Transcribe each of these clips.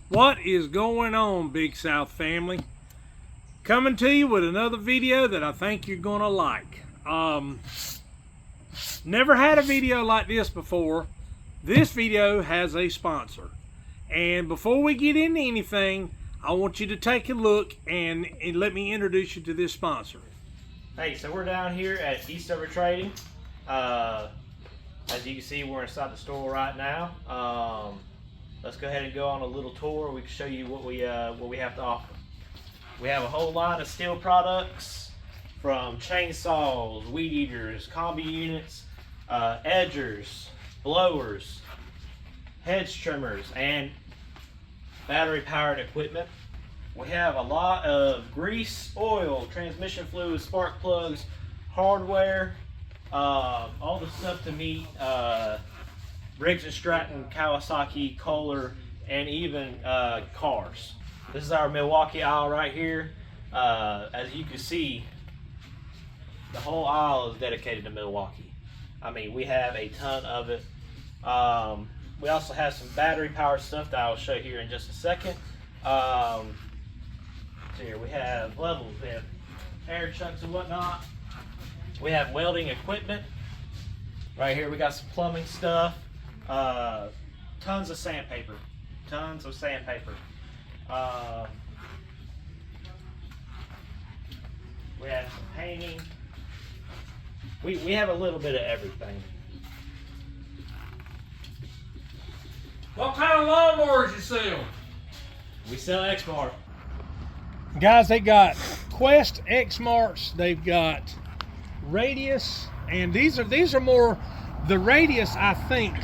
What is going on, Big South family? Coming to you with another video that I think you're gonna like. Never had a video like this before. This video has a sponsor. And before we get into anything, I want you to take a look and let me introduce you to this sponsor. Hey, so we're down here at Eastover Trading. As you can see, we're inside the store right now. Let's go ahead and go on a little tour. We can show you what we have to offer. We have a whole line of Stihl products, from chainsaws, weed eaters, combi units, edgers, blowers, hedge trimmers, and battery powered equipment. We have a lot of grease, oil, transmission fluids, spark plugs, hardware, all the stuff to meet Briggs & Stratton, Kawasaki, Kohler, and even cars. This is our Milwaukee aisle right here. As you can see, the whole aisle is dedicated to Milwaukee. I mean, we have a ton of it. We also have some battery powered stuff that I'll show you here in just a second. So here we have levels, we have air chucks and whatnot. We have welding equipment. Right here we got some plumbing stuff. Tons of sandpaper. We have some painting. We have a little bit of everything. What kind of lawnmowers you sell? We sell Exmark. Guys, they got Quest X-Marks, they've got Radius, and these are more, the Radius I think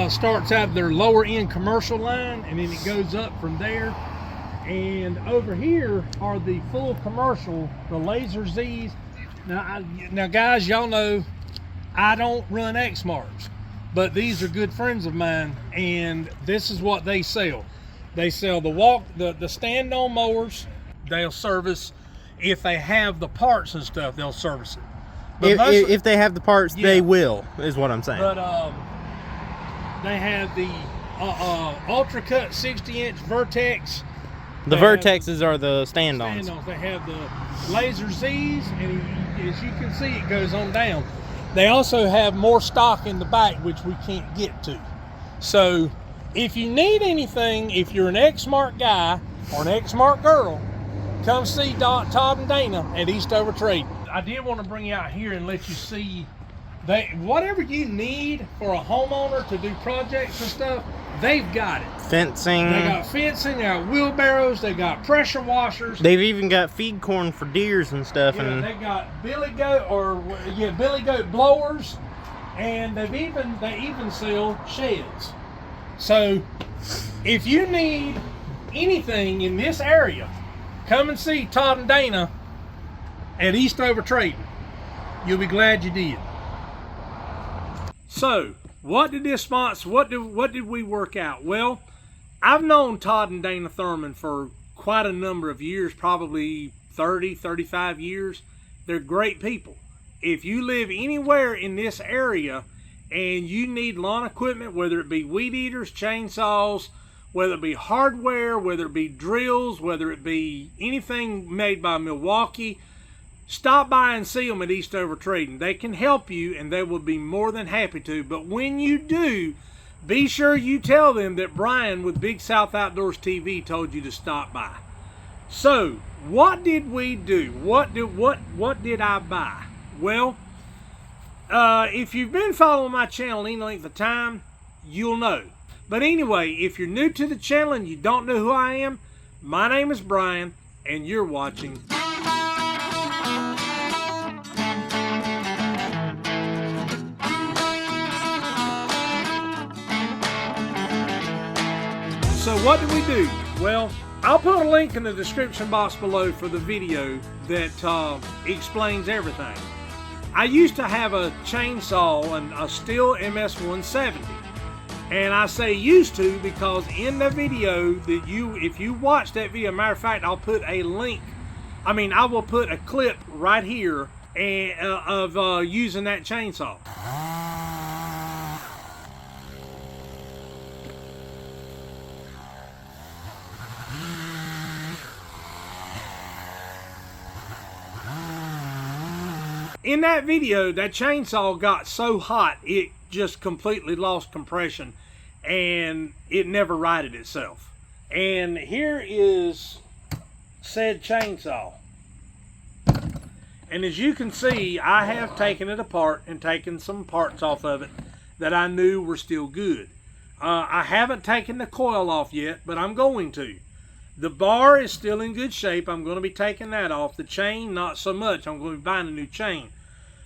starts out their lower end commercial line, and then it goes up from there. And over here are the full commercial, the Laser Z's. Now guys, y'all know I don't run X-Marks, but these are good friends of mine, and this is what they sell. They sell the stand-on mowers. They'll service, if they have the parts and stuff, they'll service it. But if they have the parts, yeah, they will, is what I'm saying. But they have the Ultra Cut 60-inch Vertex. The Vertexes are the stand-ons. They have the Laser Z's, and as you can see, it goes on down. They also have more stock in the back, which we can't get to. So if you need anything, if you're an X-Mark guy or an X-Mark girl, come see Todd and Dana at Eastover Trading. I did want to bring you out here and let you see that whatever you need for a homeowner to do projects and stuff, they've got it. Fencing. They got fencing, they got wheelbarrows, they got pressure washers. They've even got feed corn for deers and stuff. Yeah, and they got billy goat blowers, and they even sell sheds. So if you need anything in this area, come and see Todd and Dana at Eastover Trading. You'll be glad you did. So, what did we work out? Well, I've known Todd and Dana Thurman for quite a number of years, probably 30, 35 years. They're great people. If you live anywhere in this area and you need lawn equipment, whether it be weed eaters, chainsaws, whether it be hardware, whether it be drills, whether it be anything made by Milwaukee, stop by and see them at Eastover Trading. They can help you, and they will be more than happy to. But when you do, be sure you tell them that Brian with Big South Outdoors TV told you to stop by. So, what did we do? What did I buy? Well, if you've been following my channel any length of time, you'll know. But anyway, if you're new to the channel and you don't know who I am, my name is Brian, and you're watching. So what did we do? Well, I'll put a link in the description box below for the video that explains everything. I used to have a chainsaw and a Stihl MS 170. And I say used to because in the video that if you watch that video, matter of fact, I'll put a link. I will put a clip right here of using that chainsaw. in that video, that chainsaw got so hot, it just completely lost compression and it never righted itself. And here is said chainsaw. And as you can see, I have taken it apart and taken some parts off of it that I knew were still good. I haven't taken the coil off yet, but I'm going to. The bar is still in good shape. I'm going to be taking that off. The chain, not so much. I'm going to be buying a new chain.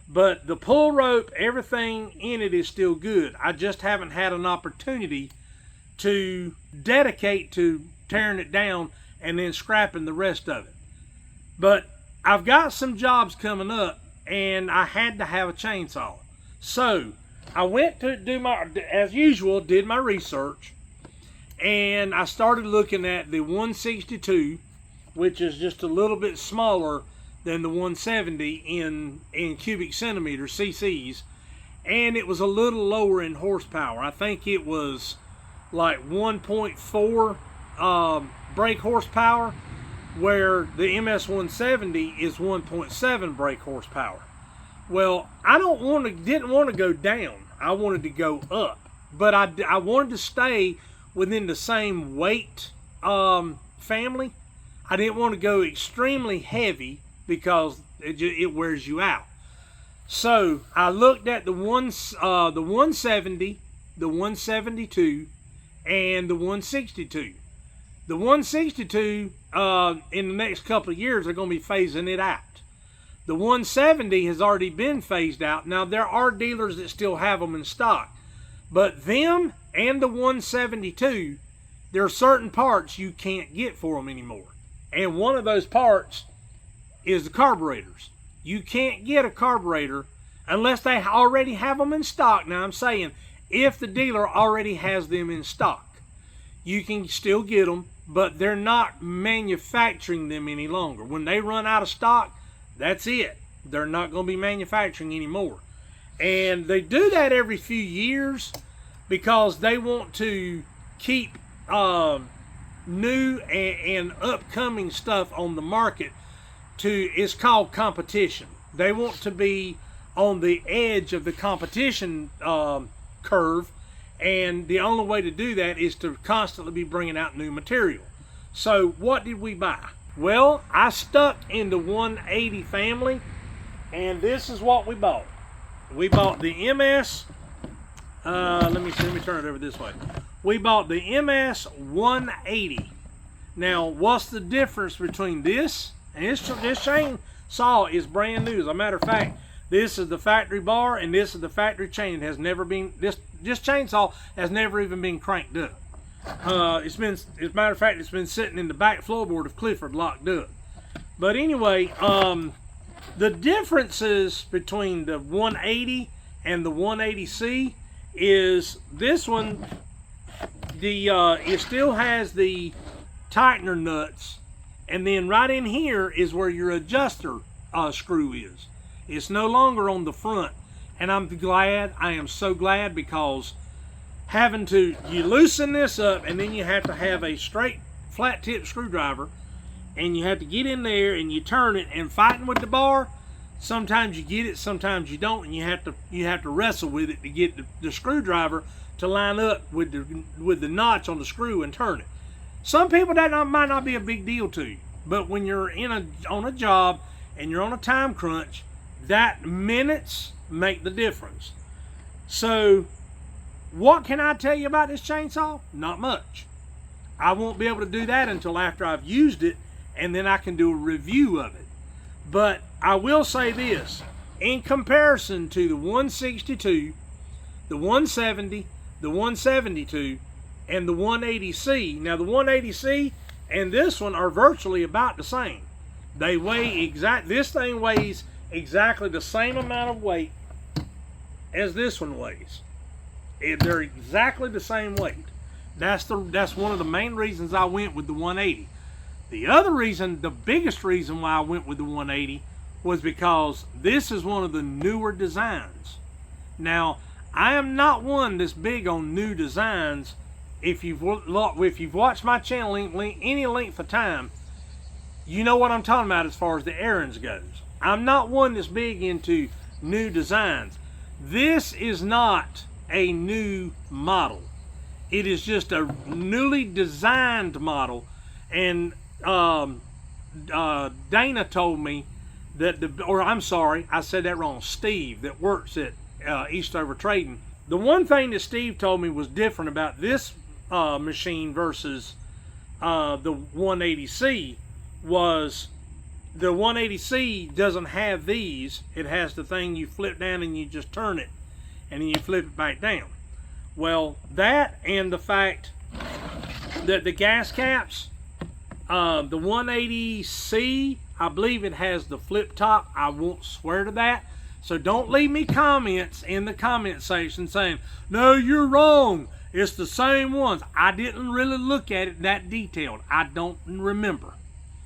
But the pull rope, everything in it is still good. I just haven't had an opportunity to dedicate to tearing it down and then scrapping the rest of it. But I've got some jobs coming up and I had to have a chainsaw. So I went to do my, as usual, did my research, and I started looking at the 162, which is just a little bit smaller than the 170 in cubic centimeters, cc's, and it was a little lower in horsepower. I think it was like 1.4 brake horsepower, where the MS 170 is 1.7 brake horsepower. Well, I didn't want to go down. I wanted to go up, but I wanted to stay within the same weight family. I didn't want to go extremely heavy because it wears you out. So I looked at the 170, the 172, and the 162. The 162 in the next couple of years they're going to be phasing it out. The 170 has already been phased out. Now there are dealers that still have them in stock, but them and the 172, there are certain parts you can't get for them anymore. And one of those parts is the carburetors. You can't get a carburetor unless they already have them in stock. Now I'm saying if the dealer already has them in stock, you can still get them, but they're not manufacturing them any longer. When they run out of stock, that's it. They're not going to be manufacturing anymore. And they do that every few years because they want to keep new and upcoming stuff on the market. It's called competition. They want to be on the edge of the competition curve, and the only way to do that is to constantly be bringing out new material. So what did we buy? Well, I stuck in the 180 family, and this is what we bought. We bought the MS, let me turn it over this way. We bought the MS 180. Now, what's the difference between this and this chainsaw is brand new. As a matter of fact, this is the factory bar and this is the factory chain. It has never been, this chainsaw has never even been cranked up. As a matter of fact, it's been sitting in the back floorboard of Clifford locked up. But anyway, the differences between the 180 and the 180C is this one, it still has the tightener nuts, and then right in here is where your adjuster screw is. It's no longer on the front, and I am so glad, because you loosen this up and then you have to have a straight flat tip screwdriver, and you have to get in there and you turn it, and fighting with the bar, sometimes you get it, sometimes you don't, and you have to wrestle with it to get the screwdriver to line up with the notch on the screw and turn it. Some people that might not be a big deal to you, but when you're on a job and you're on a time crunch, that minutes make the difference. So what can I tell you about this chainsaw? Not much. I won't be able to do that until after I've used it, and then I can do a review of it. But I will say this, in comparison to the 162, the 170, the 172, and the 180C. Now the 180C and this one are virtually about the same. They weigh this thing weighs exactly the same amount of weight as this one weighs. They're exactly the same weight. That's one of the main reasons I went with the 180. The other reason, the biggest reason why I went with the 180, was because this is one of the newer designs. Now, I am not one that's big on new designs. If you've watched my channel any length of time, you know what I'm talking about as far as the errands goes. I'm not one that's big into new designs. This is not a new model. It is just a newly designed model. And Dana told me that I'm sorry, I said that wrong. Steve, that works at Eastover Trading. The one thing that Steve told me was different about this machine versus the 180C was the 180C doesn't have these. It has the thing you flip down and you just turn it, and then you flip it back down. Well, that and the fact that the gas caps, the 180C, I believe it has the flip top. I won't swear to that. So don't leave me comments in the comment section saying, no, you're wrong. It's the same ones. I didn't really look at it that detailed. I don't remember.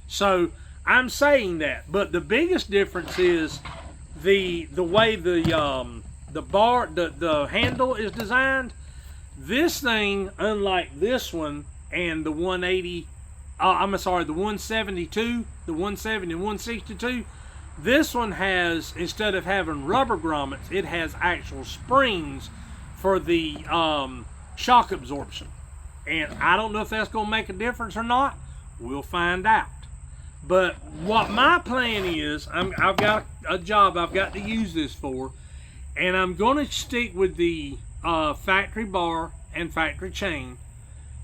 So I'm saying that. But the biggest difference is the way the handle is designed. This thing, unlike this one and the 180, the 172, the 170 and 162, this one has, instead of having rubber grommets, it has actual springs for the shock absorption. And I don't know if that's going to make a difference or not. We'll find out. But what my plan is, I've got a job I've got to use this for, and I'm going to stick with the factory bar and factory chain,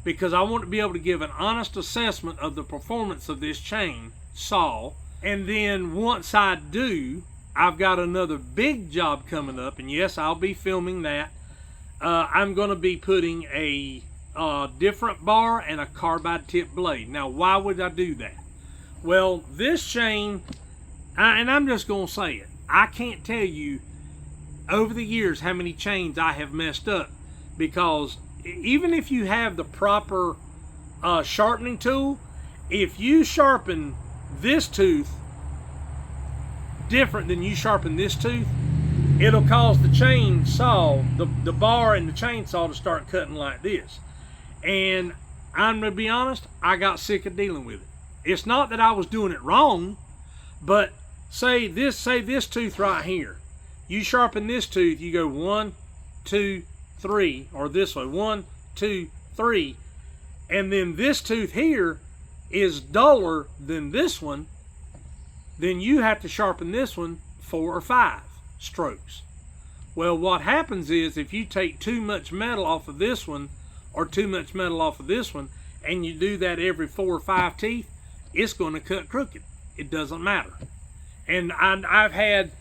because I want to be able to give an honest assessment of the performance of this chain saw. And then once I do, I've got another big job coming up, and yes, I'll be filming that. I'm going to be putting a different bar and a carbide tip blade. Now, why would I do that? Well, this chain, and I'm just going to say it, I can't tell you over the years how many chains I have messed up, because even if you have the proper sharpening tool, if you sharpen this tooth different than you sharpen this tooth, it'll cause the chainsaw, the bar and the chainsaw, to start cutting like this. And I'm gonna be honest, I got sick of dealing with it. It's not that I was doing it wrong, but say this tooth right here, you sharpen this tooth, you go 1, 2, 3, or this way, 1, 2, 3, and then this tooth here is duller than this one, then you have to sharpen this one 4 or 5 strokes. Well, what happens is, if you take too much metal off of this one or too much metal off of this one, and you do that every 4 or 5 teeth, it's going to cut crooked. It doesn't matter. And I've had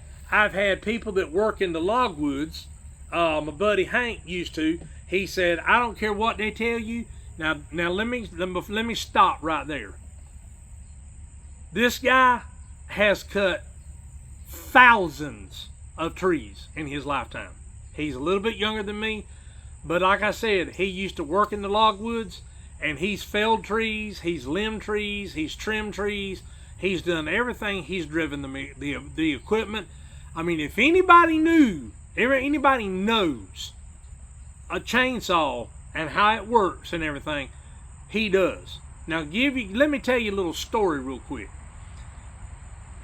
people that work in the logwoods. My buddy Hank used to. He said, I don't care what they tell you. Now let me stop right there. This guy has cut thousands of trees in his lifetime. He's a little bit younger than me, but like I said, he used to work in the logwoods, and he's felled trees, he's limbed trees, he's trimmed trees, he's done everything. He's driven the equipment. I mean, if anybody knows a chainsaw and how it works and everything, he does. Now let me tell you a little story real quick.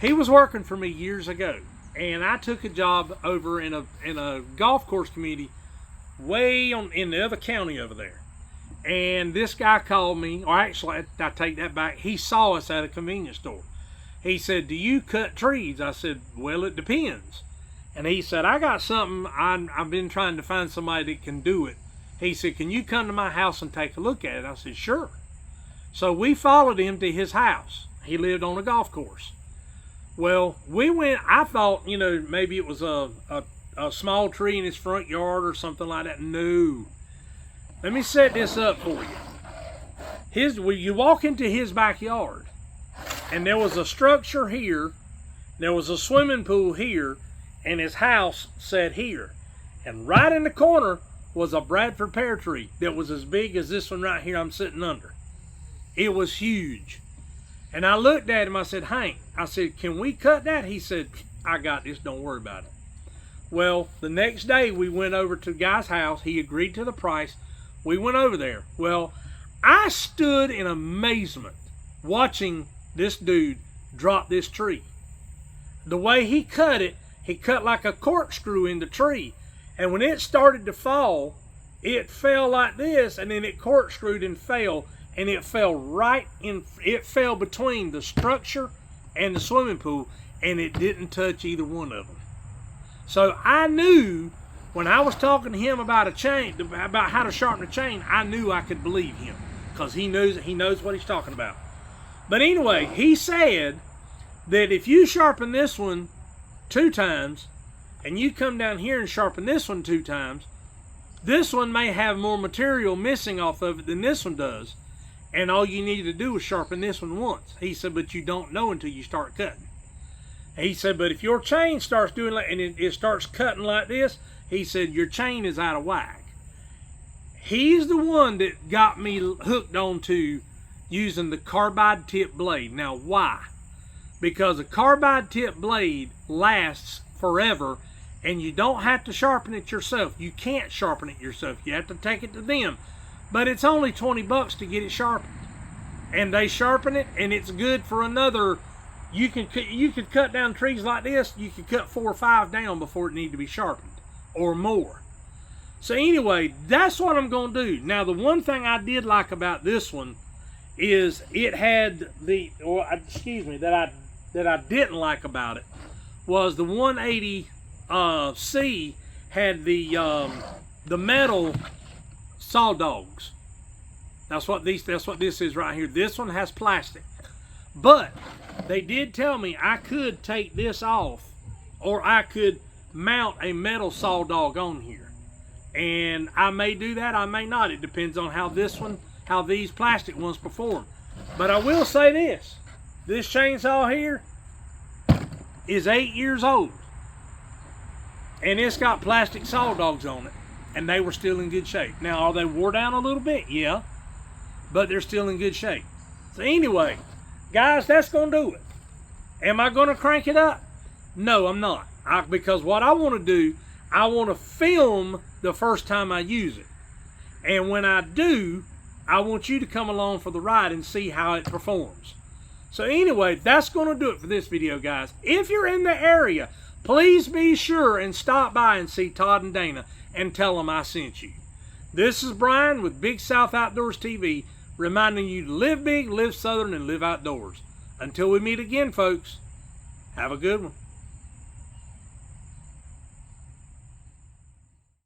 He was working for me years ago, and I took a job over in a golf course community way in the other county over there. And this guy called me, or actually, I take that back. He saw us at a convenience store. He said, do you cut trees? I said, well, it depends. And he said, I got something, I've been trying to find somebody that can do it. He said, can you come to my house and take a look at it? I said, sure. So we followed him to his house. He lived on a golf course. Well, we went, I thought, maybe it was a small tree in his front yard or something like that. No. Let me set this up for you. You walk into his backyard, and there was a structure here, there was a swimming pool here, and his house sat here. And right in the corner was a Bradford pear tree that was as big as this one right here I'm sitting under. It was huge. And I looked at him, I said, Hank, I said, can we cut that? He said, I got this, don't worry about it. Well, the next day we went over to the guy's house. He agreed to the price. We went over there. Well, I stood in amazement watching this dude drop this tree. the way he cut like a corkscrew in the tree. And when it started to fall, it fell like this, and then it corkscrewed and fell, and it fell it fell between the structure and the swimming pool, and it didn't touch either one of them. So I knew when I was talking to him about a chain, about how to sharpen a chain, I knew I could believe him, because he knows what he's talking about. But anyway, he said that if you sharpen this one 2 times, and you come down here and sharpen this one 2 times, this one may have more material missing off of it than this one does, and all you need to do is sharpen this one once. He said, but you don't know until you start cutting. He said, but if your chain starts doing like, and it starts cutting like this, he said, your chain is out of whack. He's the one that got me hooked onto using the carbide tip blade. Now, why? Because a carbide tip blade lasts forever, and you don't have to sharpen it yourself. You can't sharpen it yourself. You have to take it to them. But it's only $20 to get it sharpened. And they sharpen it, and it's good for another. You could cut down trees like this. You could cut 4 or 5 down before it needs to be sharpened, or more. So anyway, that's what I'm going to do. Now, the one thing I did like about this one is it had the, or excuse me, that I didn't like about it was the 180 C had the metal saw dogs. That's what this is right here. This one has plastic. But they did tell me I could take this off, or I could mount a metal saw dog on here. And I may do that, I may not. It depends on how these plastic ones perform. But I will say this chainsaw here is 8 years old. And it's got plastic saw dogs on it. And they were still in good shape. Now, are they wore down a little bit? Yeah. But they're still in good shape. So anyway, guys, that's going to do it. Am I going to crank it up? No, I'm not. Because what I want to do, I want to film the first time I use it. And when I do, I want you to come along for the ride and see how it performs. So anyway, that's going to do it for this video, guys. If you're in the area, please be sure and stop by and see Todd and Dana and tell them I sent you. This is Brian with Big South Outdoors TV, reminding you to live big, live southern, and live outdoors. Until we meet again, folks, have a good one.